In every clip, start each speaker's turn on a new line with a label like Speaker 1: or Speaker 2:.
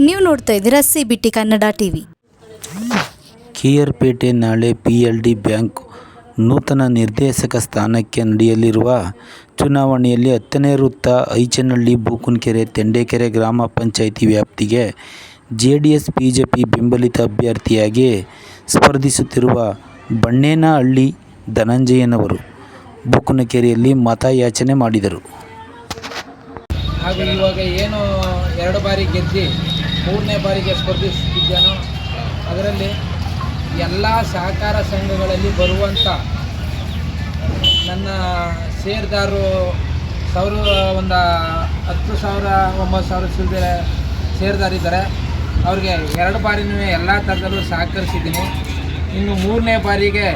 Speaker 1: ನೀವು ನೋಡ್ತಾ ಇದ್ದೀರಾ CBT ಕನ್ನಡ TV.
Speaker 2: KRಪೇಟೆ ನಾಳೆ PLD ಬ್ಯಾಂಕ್ ನೂತನ ನಿರ್ದೇಶಕ ಸ್ಥಾನಕ್ಕೆ ನಡೆಯಲಿರುವ ಚುನಾವಣೆಯಲ್ಲಿ 10ನೇ ವೃತ್ತ ಐಚನಹಳ್ಳಿ ಬೂಕನಕೆರೆ ತೆಂಡೇಕೆರೆ ಗ್ರಾಮ ಪಂಚಾಯಿತಿ ವ್ಯಾಪ್ತಿಗೆ JDS BJP ಬೆಂಬಲಿತ ಅಭ್ಯರ್ಥಿಯಾಗಿ ಸ್ಪರ್ಧಿಸುತ್ತಿರುವ ಬಣ್ಣೇನಹಳ್ಳಿ ಧನಂಜಯನವರು ಬೂಕನಕೆರೆಯಲ್ಲಿ ಮತಯಾಚನೆ ಮಾಡಿದರು.
Speaker 3: ಹಾಗೂ ಇವಾಗ ಏನು 2 ಬಾರಿ ಗೆದ್ದು 3ನೇ ಬಾರಿಗೆ ಸ್ಪರ್ಧಿಸುತ್ತಿದ್ದಾನೋ ಅದರಲ್ಲಿ ಎಲ್ಲ ಸಹಕಾರ ಸಂಘಗಳಲ್ಲಿ ಬರುವಂಥ ನನ್ನ ಷೇರುದಾರರು ಒಂದು 10,000 9,000 ಚಿಲ್ಲರೆ ಷೇರುದಾರಿದ್ದಾರೆ. ಅವ್ರಿಗೆ 2 ಬಾರಿನೂ ಎಲ್ಲ ಥರದಲ್ಲೂ ಸಹಕರಿಸಿದ್ದೀನಿ. ಇನ್ನು 3ನೇ ಬಾರಿಗೆ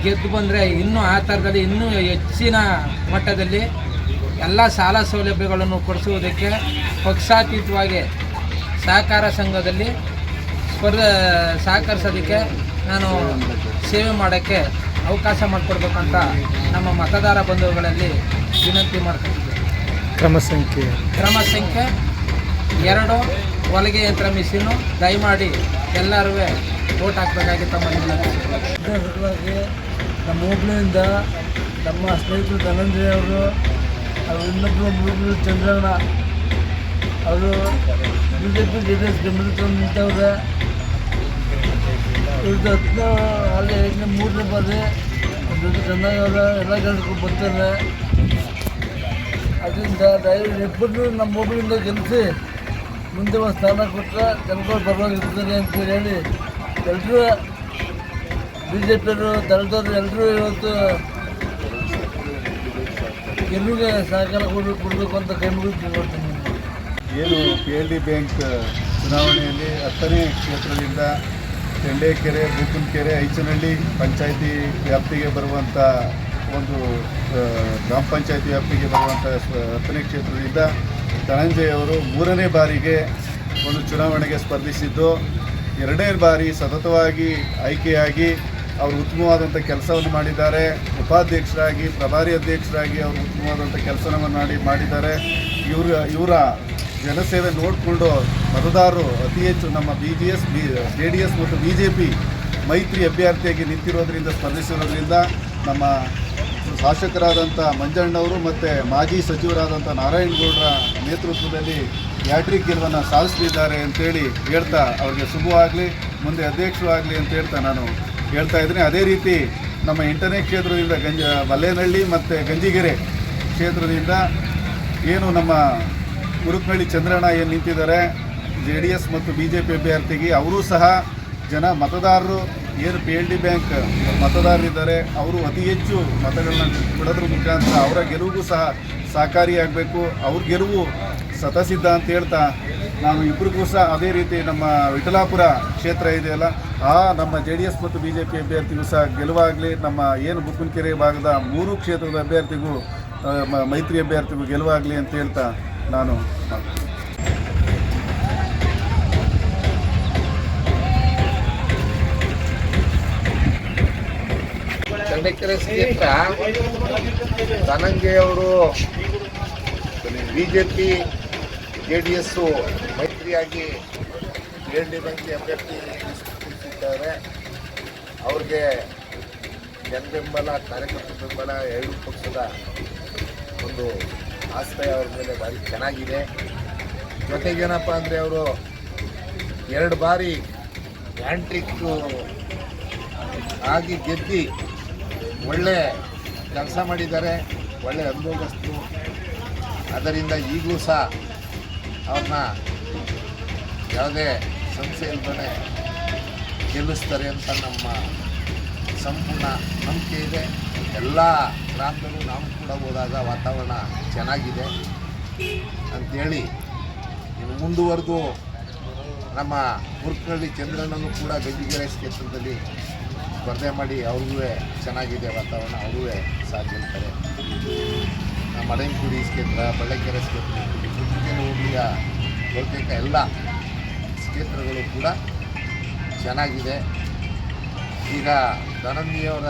Speaker 3: ಗೆದ್ದು ಬಂದರೆ ಇನ್ನೂ ಆ ಥರದಲ್ಲಿ ಇನ್ನೂ ಹೆಚ್ಚಿನ ಮಟ್ಟದಲ್ಲಿ ಎಲ್ಲ ಸಾಲ ಸೌಲಭ್ಯಗಳನ್ನು ಕೊಡಿಸುವುದಕ್ಕೆ ಪಕ್ಷಾತೀತವಾಗಿ ಸಹಕಾರ ಸಂಘದಲ್ಲಿ ಸಹಕರಿಸೋದಕ್ಕೆ ನಾನು ಸೇವೆ ಮಾಡೋಕ್ಕೆ ಅವಕಾಶ ಮಾಡಿಕೊಡ್ಬೇಕಂತ ನಮ್ಮ ಮತದಾರ ಬಂಧುಗಳಲ್ಲಿ ವಿನಂತಿ ಮಾಡ್ಕೊತಿದ್ದೆ.
Speaker 4: ಕ್ರಮ ಸಂಖ್ಯೆ
Speaker 3: 2 ಹೊಲಿಗೆ ಯಂತ್ರ ಮಿಷಿನು ದಯಮಾಡಿ ಎಲ್ಲರೂ ವೋಟ್ ಹಾಕಬೇಕಾಗಿ ತಮ್ಮಲ್ಲಿ
Speaker 5: ನಮ್ಮ ಹೋಬಳಿಯಿಂದ ನಮ್ಮ ಸ್ನೇಹಿತರು ಧನಂಜಯ ಅವರು ಇನ್ನೊಬ್ಬರು ಚಂದ್ರಣ್ಣ ಅವರು BJP JDS ಬೆಂಬಲಿತ ನಿಂತವ್ರೆ. ಇವ್ರದ್ದು 3ನೇ ಬಾರಿ ಚೆನ್ನಾಗಿ ಎಲ್ಲ ಕೆಲಸಕ್ಕೂ ಬರ್ತಾರೆ. ಅದರಿಂದ ದಯವಿಟ್ಟು ಇಬ್ಬರು ನಮ್ಮ ಹೋಬಳಿಯಿಂದ ಗೆಲ್ಲಿಸಿ ಮುಂದೆ ಒಂದು ಸ್ಥಾನ ಕೊಟ್ಟರೆ ಜನಗಳು ಪರವಾಗಿರ್ತಾರೆ ಅಂತೇಳಿ ಹೇಳಿ ಎಲ್ಲರೂ BJPಯವರು ದಳದವರು ಎಲ್ಲರೂ ಇವತ್ತು ಗೆಲುವಿಗೆ ಸಹಕಾರ ಕೊಡಬೇಕು ಅಂತ ಕೈ ಮುಗಿದು ನೋಡ್ತೀನಿ.
Speaker 6: ಏನು PLD ಬ್ಯಾಂಕ್ ಚುನಾವಣೆಯಲ್ಲಿ 10ನೇ ಕ್ಷೇತ್ರದಿಂದ ತೆಂಡೇಕೆರೆ ಬೂಕನಕೆರೆ ಐಚನಹಳ್ಳಿ ಪಂಚಾಯಿತಿ ವ್ಯಾಪ್ತಿಗೆ ಬರುವಂಥ ಒಂದು ಗ್ರಾಮ ಪಂಚಾಯಿತಿ ವ್ಯಾಪ್ತಿಗೆ ಬರುವಂಥ 10ನೇ ಕ್ಷೇತ್ರದಿಂದ ಧನಂಜಯ ಅವರು 3ನೇ ಬಾರಿಗೆ ಒಂದು ಚುನಾವಣೆಗೆ ಸ್ಪರ್ಧಿಸಿದ್ದು 2ನೇ ಬಾರಿ ಸತತವಾಗಿ ಆಯ್ಕೆಯಾಗಿ ಅವರು ಉತ್ತಮವಾದಂಥ ಕೆಲಸವನ್ನು ಮಾಡಿದ್ದಾರೆ. ಉಪಾಧ್ಯಕ್ಷರಾಗಿ ಪ್ರಭಾರಿ ಅಧ್ಯಕ್ಷರಾಗಿ ಅವರು ಉತ್ತಮವಾದಂಥ ಕೆಲಸವನ್ನು ಮಾಡಿದ್ದಾರೆ. ಇವರ ಜನಸೇವೆ ನೋಡಿಕೊಂಡು ಮತದಾರರು ಅತಿ ಹೆಚ್ಚು ನಮ್ಮ JDS ಮತ್ತು BJP ಮೈತ್ರಿ ಅಭ್ಯರ್ಥಿಯಾಗಿ ನಿಂತಿರೋದ್ರಿಂದ ಸ್ಪರ್ಧಿಸಿರೋದ್ರಿಂದ ನಮ್ಮ ಶಾಸಕರಾದಂಥ ಮಂಜಣ್ಣವರು ಮತ್ತು ಮಾಜಿ ಸಚಿವರಾದಂಥ ನಾರಾಯಣಗೌಡರ ನೇತೃತ್ವದಲ್ಲಿ ಹ್ಯಾಟ್ರಿಕ್ ಗೆಲುವನ್ನು ಸಾಧಿಸಲಿದ್ದಾರೆ ಅಂತೇಳಿ ಹೇಳ್ತಾ ಅವ್ರಿಗೆ ಶುಭವಾಗಲಿ, ಮುಂದೆ ಅಧ್ಯಕ್ಷರು ಆಗಲಿ ಅಂತ ಹೇಳ್ತಾ ನಾನು ಹೇಳ್ತಾ ಇದ್ದೀನಿ. ಅದೇ ರೀತಿ ನಮ್ಮ 8ನೇ ಕ್ಷೇತ್ರದಿಂದ ಬಲ್ಲೇನಹಳ್ಳಿ ಮತ್ತು ಗಂಜಿಗೆರೆ ಕ್ಷೇತ್ರದಿಂದ ಏನು ನಮ್ಮ ಬೂಕನಹಳ್ಳಿ ಚಂದ್ರಣ್ಣ ಏನು ನಿಂತಿದ್ದಾರೆ JDS ಮತ್ತು BJP ಅಭ್ಯರ್ಥಿಗೆ ಅವರು ಸಹ ಮತದಾರರು ಏನು PLD ಬ್ಯಾಂಕ್ ಮತದಾರರಿದ್ದಾರೆ ಅವರು ಅತಿ ಹೆಚ್ಚು ಮತಗಳನ್ನ ಕೊಡೋದ್ರ ಮುಖಾಂತರ ಅವರ ಗೆಲುವಿಗೂ ಸಹ ಸಹಕಾರಿಯಾಗಬೇಕು. ಅವ್ರ ಗೆಲುವು ಸತಸಿದ್ಧ ಅಂತ ಹೇಳ್ತಾ ನಾನು ಇಬ್ಬರಿಗೂ ಸಹ ಅದೇ ರೀತಿ ನಮ್ಮ ವಿಠಲಾಪುರ ಕ್ಷೇತ್ರ ಇದೆಯಲ್ಲ ನಮ್ಮ JDS ಮತ್ತು BJP ಅಭ್ಯರ್ಥಿಗೂ ಸಹ ಗೆಲುವಾಗಲಿ. ನಮ್ಮ ಏನು ಬೂಕನಕೆರೆ ಭಾಗದ 3 ಕ್ಷೇತ್ರದ ಅಭ್ಯರ್ಥಿಗೂ ಮೈತ್ರಿ ಅಭ್ಯರ್ಥಿಗೂ ಗೆಲುವಾಗಲಿ ಅಂತ ಹೇಳ್ತಾ ನಾನು
Speaker 7: ತೆಂಡೇಕೆರೆ ಕ್ಷೇತ್ರ ಧನಂಜಯ ಅವರು BJP JDS ಮೈತ್ರಿಯಾಗಿ PLD ಬ್ಯಾಂಕ್ ಅಭ್ಯರ್ಥಿ ನಿಲ್ಲಿಸಿದ್ದಾರೆ. ಅವ್ರಿಗೆ ಜನಬೆಂಬಲ ಕಾರ್ಯಕರ್ತರ ಬೆಂಬಲ 2 ಪಕ್ಷದ ಒಂದು ಆಶ್ರಯ ಅವ್ರ ಮೇಲೆ ಭಾರಿ ಚೆನ್ನಾಗಿದೆ. ಜೊತೆಗೇನಪ್ಪ ಅಂದರೆ ಅವರು 2 ಬಾರಿ ಹ್ಯಾಟ್ರಿಕ್ ಆಗಿ ಗೆದ್ದು ಒಳ್ಳೆ ಕೆಲಸ ಮಾಡಿದ್ದಾರೆ, ಒಳ್ಳೆ ಅನುಭವಸ್ಥರು. ಅದರಿಂದ ಈಗಲೂ ಸಹ ಅವ್ರನ್ನ ಯಾವುದೇ ಸಂಶಯ ಇಲ್ಲದೇ ಗೆಲ್ಲಿಸ್ತಾರೆ ಅಂತ ನಮ್ಮ ಸಂಪೂರ್ಣ ನಂಬಿಕೆ ಇದೆ. ಎಲ್ಲ ಗ್ರಾಮದಲ್ಲೂ ನಾವು ಕೂಡ ಹೋದಾಗ ವಾತಾವರಣ ಚೆನ್ನಾಗಿದೆ ಅಂಥೇಳಿ ಇನ್ನು ಮುಂದುವರೆದು ನಮ್ಮ ಬೂಕನಹಳ್ಳಿ ಚಂದ್ರಣ್ಣನೂ ಕೂಡ ಗಂಜಿಗೆರೆ ಕ್ಷೇತ್ರದಲ್ಲಿ ಸ್ಪರ್ಧೆ ಮಾಡಿ ಅವ್ರಿಗೂ ಚೆನ್ನಾಗಿದೆ ವಾತಾವರಣ, ಅವ್ರೂ ಸಹ ಗೆಲ್ತಾರೆ. ನಮ್ಮ ಮಡಂಕುಡಿ ಕ್ಷೇತ್ರ, ಬಳ್ಳಕೆರೆ ಕ್ಷೇತ್ರ, ಬೂಕನಕೆರೆ ಹೋಬಳಿಯ ಬಹುತೇಕ ಎಲ್ಲ ಕ್ಷೇತ್ರಗಳು ಕೂಡ ಚೆನ್ನಾಗಿದೆ. ಈಗ ಧನಂಜಯವರ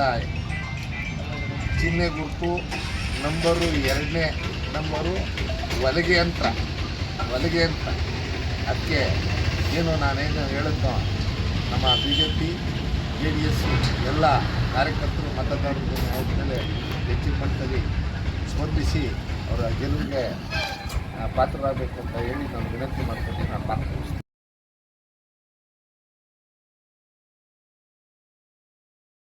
Speaker 7: ಚಿಹ್ನೆ ಗುರುತು ನಂಬರು 2ನೇ ನಂಬರು ಹೊಲಿಗೆ ಯಂತ್ರ ಅದಕ್ಕೆ ಏನು ನಾನೇನು ಹೇಳಿದ್ನೋ ನಮ್ಮ ಬಿ ಜೆ ಪಿ JDS ಎಲ್ಲ ಕಾರ್ಯಕರ್ತರು ಮತದಾರರು ಅವ್ರ ಮೇಲೆ ಹೆಚ್ಚಿನ ಮಟ್ಟದಲ್ಲಿ ಸ್ಪಂದಿಸಿ ಅವರ ಗೆಲುವಿಗೆ ಪಾತ್ರರಾಗಬೇಕು ಅಂತ ಹೇಳಿ ನಾನು ವಿನಂತಿ ಮಾಡ್ಕೊಂಡು ನಾನು ಮಾತು ಮುಗಿಸ್ತೇನೆ.